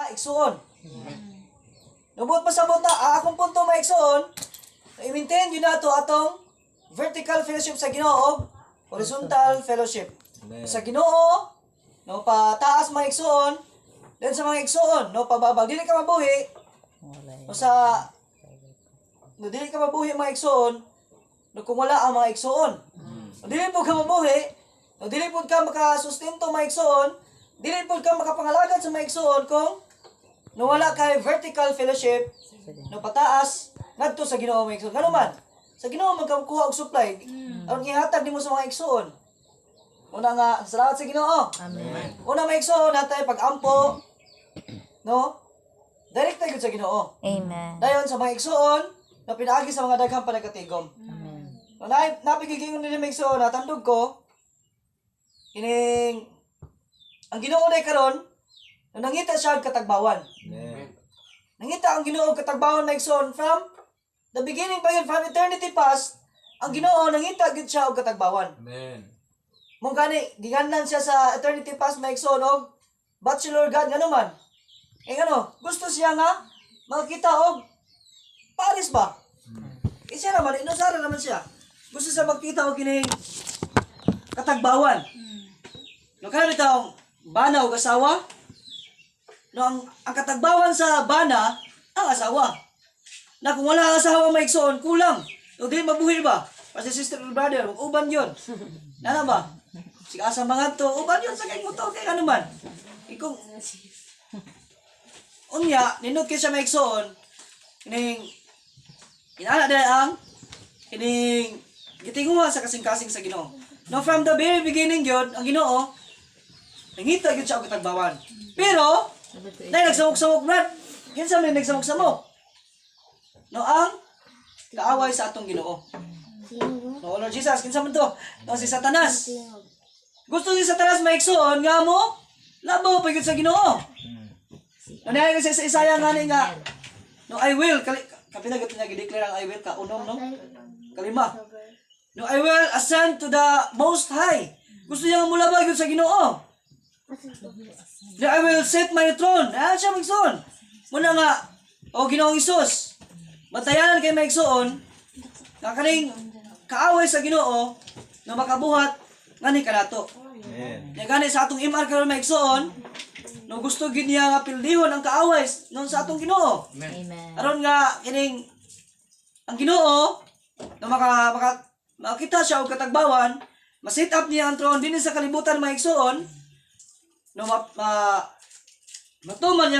Igsuon. Nabot pasabot na akong punto maigsuon, i-maintain yun nato atong vertical fellowship sa Ginoo, horizontal fellowship. Sa Ginoo, no pataas maigsuon, then sa mga igsuon, no pababa dili ka mabuhi. No sa no dili ka mabuhi mga igsuon, no kung wala ang mga igsuon. No dili po ka mabuhi, no dili po ka makasustento mga igsuon, dili po ka makapangalagad sa mga igsuon kung no wala kay vertical fellowship, no pataas ngadto sa Ginoo mga igsuon. Ngano man, sa Ginoo magkakuha og supply, aron ihatag nimo sa mga igsuon. Una nga, salamat sa Ginoo. Amen. Una mga igsuon natay pag-ampo, no? Direkta gyud sa Ginoo. Amen. Dayon sa mga igsuon, na pinaagi sa mga daghang panagkatigom. Amen. No, napigigingon nila mga igsuon, natandog ko, kining ang Ginoo day karon, no nangita siya og katagbawan. Amen. Nangita ang Ginoo og katagbawan mga igsoon from the beginning pa yun, from eternity past, ang Ginoo nangita gyud siya og katagbawan. Amen. Mong gani giganlan siya sa eternity past mga igsoon og bachelor God ngano man. Gusto siya nga makita og Paris ba? Siya naman inosara naman siya. Gusto siya magkita og kining katagbawan. No kana bitaw bana og asawa. No ang katagbawan sa bana ang asawa. Na kung wala ang asawa may igsoon, kulang. O di mabuhi ba? Kasi sister or brother, uban yun. Nana ba? Sige asa mga to, uban yun sa kay motor kay ano man. Ikong unya, nindot kay siya may igsoon. Kining inana dahil ang kining gitinguha sa kasing-kasing sa Ginoo. No from the very beginning yun, ang Ginoo nangita gyud siya og katagbawan. Pero nay nagsamok-samok brad. Kinsa man nagsamok-samok? No ang kaaway sa atong Ginoo. No Lord Jesus, kinsa man to? No si Satanas. Gusto si Satanas maigsoon nga mo labaw pa gyud sa Ginoo. No nay kasi sa Isaya ngani nga no I will kapinagat niya gi-declare ang I will ka unom no. Kalima. No I will ascend to the most high. Gusto niya mulabag gyud sa Ginoo. No, I will set my throne. Siya maigsoon. Muna nga o Ginoong Hesus. Batayanan kay maigsoon nga kaning kaaway sa Ginoo na makabuhat ngani kanato. Amen. Nya gani sa atong MR karon maigsoon no gusto gid niya nga pildihon ang kaaway non sa atong Ginoo. Amen. Aron nga kining ang Ginoo na makita siya og katagbawan, ma-set up niya ang throne dinhi sa kalibutan maigsoon no matuman niya